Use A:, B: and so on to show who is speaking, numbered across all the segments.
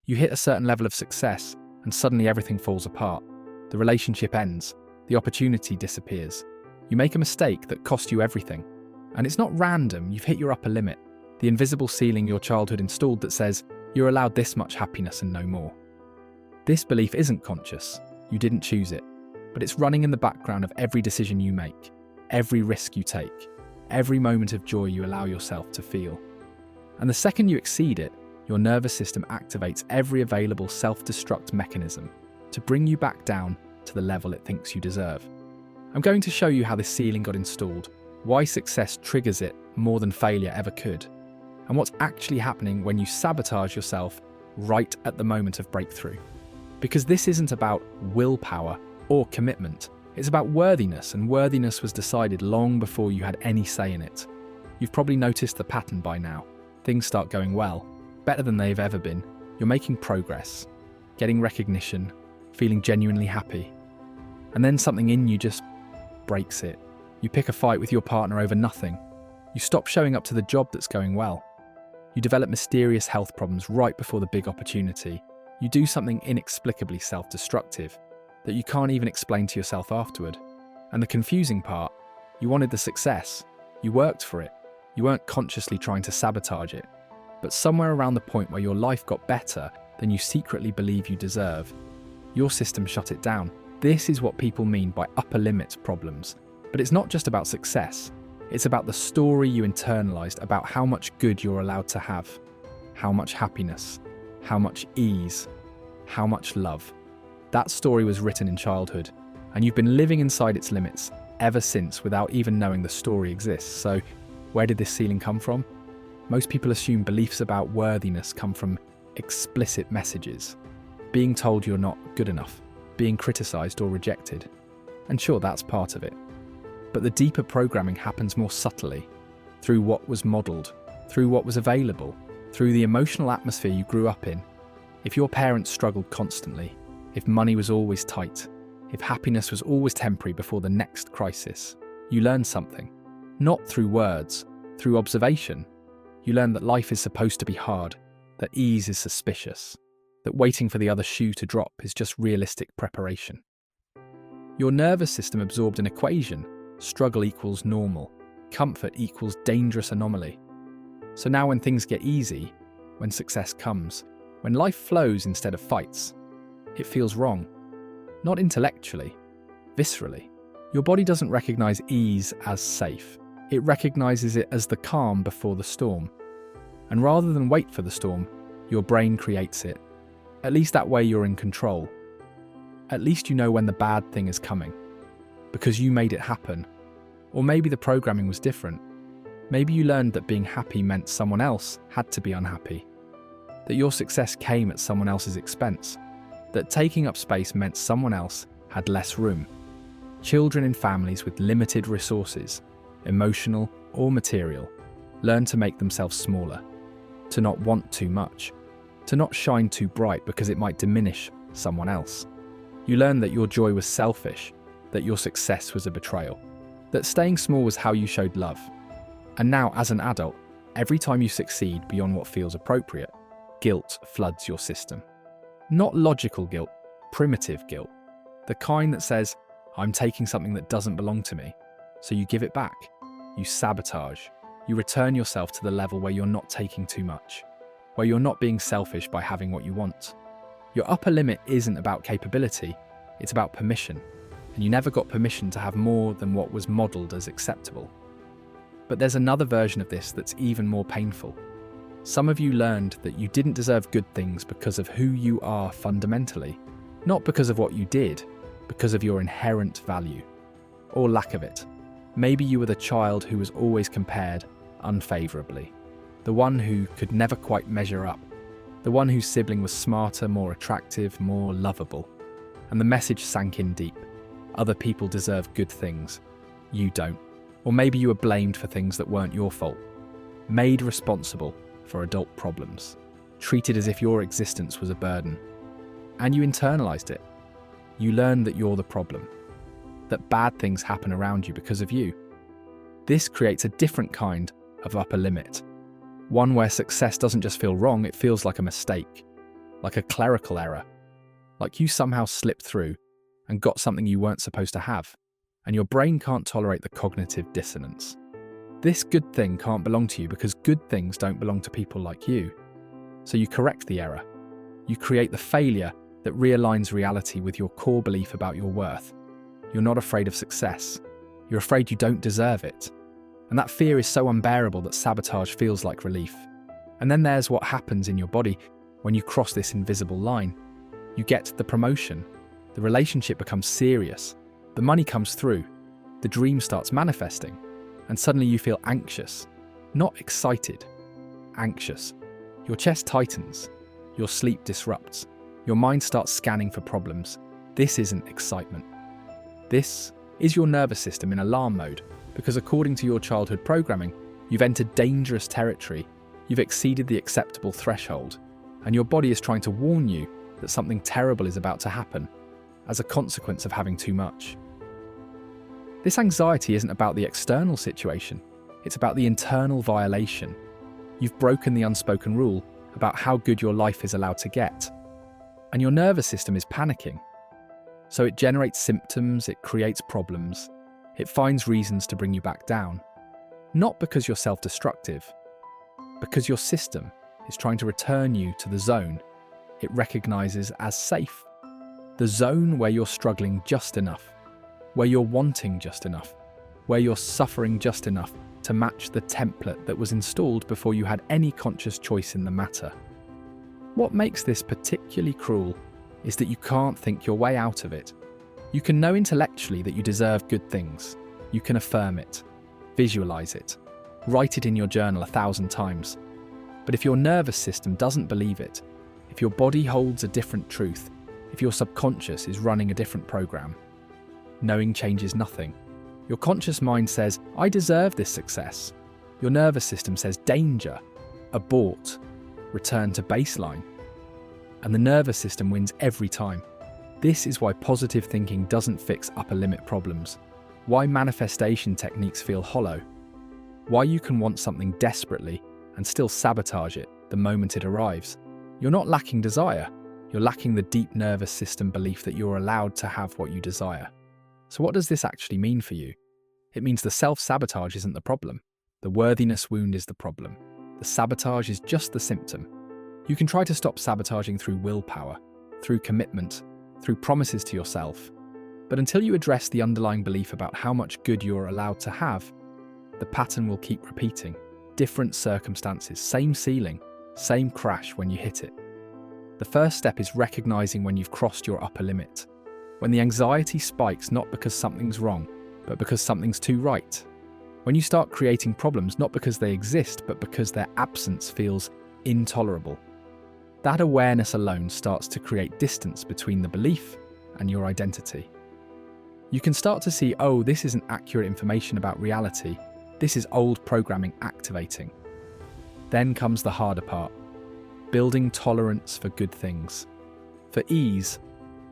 A: You hit a certain level of success, and suddenly everything falls apart. The relationship ends. The opportunity disappears. You make a mistake that cost you everything. And it's not random, you've hit your upper limit, the invisible ceiling your childhood installed that says you're allowed this much happiness and no more. This belief isn't conscious, you didn't choose it, but it's running in the background of every decision you make, every risk you take, every moment of joy you allow yourself to feel. And the second you exceed it, your nervous system activates every available self-destruct mechanism to bring you back down to the level it thinks you deserve. I'm going to show you how this ceiling got installed, why success triggers it more than failure ever could, and what's actually happening when you sabotage yourself right at the moment of breakthrough. Because this isn't about willpower or commitment, it's about worthiness, and worthiness was decided long before you had any say in it. You've probably noticed the pattern by now. Things start going well, better than they've ever been. You're making progress, getting recognition, feeling genuinely happy. And then something in you just breaks it. You pick a fight with your partner over nothing. You stop showing up to the job that's going well. You develop mysterious health problems right before the big opportunity. You do something inexplicably self-destructive that you can't even explain to yourself afterward. And the confusing part, you wanted the success. You worked for it. You weren't consciously trying to sabotage it. But somewhere around the point where your life got better than you secretly believe you deserve, your system shut it down. This is what people mean by upper limit problems. But it's not just about success. It's about the story you internalized about how much good you're allowed to have, how much happiness, how much ease, how much love. That story was written in childhood, and you've been living inside its limits ever since without even knowing the story exists. So, where did this ceiling come from? Most people assume beliefs about worthiness come from explicit messages, being told you're not good enough, being criticized or rejected. And sure, that's part of it. But the deeper programming happens more subtly, through what was modeled, through what was available, through the emotional atmosphere you grew up in. If your parents struggled constantly, if money was always tight, if happiness was always temporary before the next crisis, you learned something. Not through words, through observation. You learned that life is supposed to be hard, that ease is suspicious, that waiting for the other shoe to drop is just realistic preparation. Your nervous system absorbed an equation: struggle equals normal, comfort equals dangerous anomaly. So now when things get easy, when success comes, when life flows instead of fights, it feels wrong. Not intellectually, viscerally. Your body doesn't recognize ease as safe. It recognizes it as the calm before the storm. And rather than wait for the storm, your brain creates it. At least that way you're in control. At least you know when the bad thing is coming, because you made it happen. Or maybe the programming was different. Maybe you learned that being happy meant someone else had to be unhappy, that your success came at someone else's expense, that taking up space meant someone else had less room. Children in families with limited resources, emotional or material, learn to make themselves smaller, to not want too much, to not shine too bright because it might diminish someone else. You learn that your joy was selfish, that your success was a betrayal, that staying small was how you showed love. And now, as an adult, every time you succeed beyond what feels appropriate, guilt floods your system. Not logical guilt, primitive guilt. The kind that says, I'm taking something that doesn't belong to me, so you give it back. You sabotage. You return yourself to the level where you're not taking too much, where you're not being selfish by having what you want. Your upper limit isn't about capability, it's about permission. And you never got permission to have more than what was modeled as acceptable. But there's another version of this that's even more painful. Some of you learned that you didn't deserve good things because of who you are fundamentally, not because of what you did, because of your inherent value, or lack of it. Maybe you were the child who was always compared unfavorably, the one who could never quite measure up, the one whose sibling was smarter, more attractive, more lovable. And the message sank in deep. Other people deserve good things. You don't. Or maybe you were blamed for things that weren't your fault, made responsible for adult problems, treated as if your existence was a burden. And you internalized it. You learned that you're the problem, that bad things happen around you because of you. This creates a different kind of upper limit, one where success doesn't just feel wrong, it feels like a mistake. like a clerical error, like you somehow slipped through and got something you weren't supposed to have, and your brain can't tolerate the cognitive dissonance. This good thing can't belong to you because good things don't belong to people like you. So you correct the error. You create the failure that realigns reality with your core belief about your worth. You're not afraid of success. You're afraid you don't deserve it. And that fear is so unbearable that sabotage feels like relief. And then there's what happens in your body when you cross this invisible line. You get the promotion. The relationship becomes serious. The money comes through. The dream starts manifesting. And suddenly you feel anxious. Not excited. Anxious. Your chest tightens. Your sleep disrupts. Your mind starts scanning for problems. This isn't excitement. This is your nervous system in alarm mode, because according to your childhood programming, you've entered dangerous territory, you've exceeded the acceptable threshold, and your body is trying to warn you that something terrible is about to happen as a consequence of having too much. This anxiety isn't about the external situation, it's about the internal violation. You've broken the unspoken rule about how good your life is allowed to get, and your nervous system is panicking. So it generates symptoms, it creates problems, it finds reasons to bring you back down. Not because you're self-destructive, because your system is trying to return you to the zone it recognizes as safe. The zone where you're struggling just enough, where you're wanting just enough, where you're suffering just enough to match the template that was installed before you had any conscious choice in the matter. What makes this particularly cruel is that you can't think your way out of it. You can know intellectually that you deserve good things. You can affirm it, visualize it, write it in your journal 1,000 times. But if your nervous system doesn't believe it, if your body holds a different truth, if your subconscious is running a different program, knowing changes nothing. Your conscious mind says, I deserve this success. Your nervous system says, danger, abort, return to baseline. And the nervous system wins every time. This is why positive thinking doesn't fix upper limit problems, why manifestation techniques feel hollow, why you can want something desperately and still sabotage it the moment it arrives. You're not lacking desire, you're lacking the deep nervous system belief that you're allowed to have what you desire. So what does this actually mean for you? It means the self-sabotage isn't the problem. The worthiness wound is the problem. The sabotage is just the symptom. You can try to stop sabotaging through willpower, through commitment, through promises to yourself. But until you address the underlying belief about how much good you're allowed to have, the pattern will keep repeating. Different circumstances, same ceiling, same crash when you hit it. The first step is recognizing when you've crossed your upper limit. When the anxiety spikes not because something's wrong, but because something's too right. When you start creating problems not because they exist, but because their absence feels intolerable. That awareness alone starts to create distance between the belief and your identity. You can start to see, oh, this isn't accurate information about reality. This is old programming activating. Then comes the harder part. Building tolerance for good things. For ease,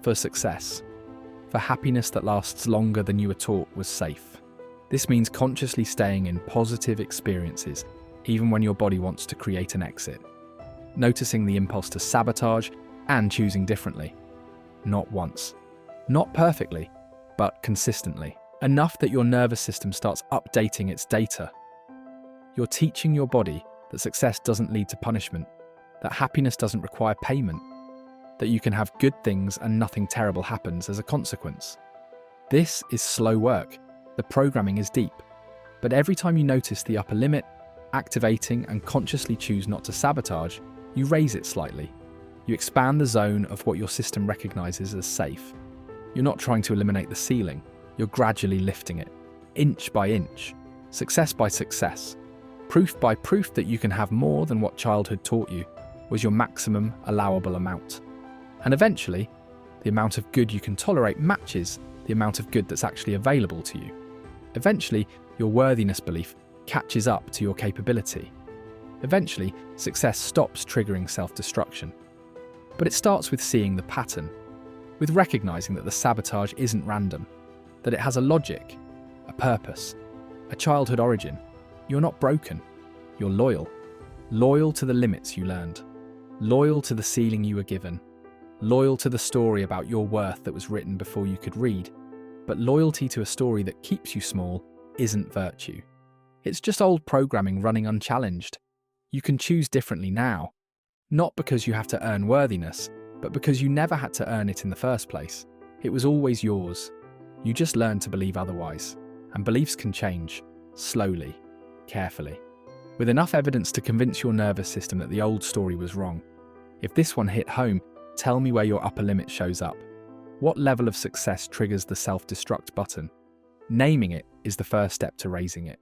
A: for success. For happiness that lasts longer than you were taught was safe. This means consciously staying in positive experiences, even when your body wants to create an exit. Noticing the impulse to sabotage and choosing differently. Not once. Not perfectly, but consistently. Enough that your nervous system starts updating its data. You're teaching your body that success doesn't lead to punishment, that happiness doesn't require payment, that you can have good things and nothing terrible happens as a consequence. This is slow work. The programming is deep. But every time you notice the upper limit, activating and consciously choose not to sabotage, you raise it slightly. You expand the zone of what your system recognizes as safe. You're not trying to eliminate the ceiling. You're gradually lifting it, inch by inch, success by success, proof by proof that you can have more than what childhood taught you was your maximum allowable amount. And eventually, the amount of good you can tolerate matches the amount of good that's actually available to you. Eventually, your worthiness belief catches up to your capability. Eventually, success stops triggering self-destruction. But it starts with seeing the pattern, with recognizing that the sabotage isn't random, that it has a logic, a purpose, a childhood origin. You're not broken. You're loyal. Loyal to the limits you learned. Loyal to the ceiling you were given. Loyal to the story about your worth that was written before you could read. But loyalty to a story that keeps you small isn't virtue. It's just old programming running unchallenged. You can choose differently now. Not because you have to earn worthiness, but because you never had to earn it in the first place. It was always yours. You just learned to believe otherwise. And beliefs can change, slowly, carefully, with enough evidence to convince your nervous system that the old story was wrong. If this one hit home, tell me where your upper limit shows up. What level of success triggers the self-destruct button? Naming it is the first step to raising it.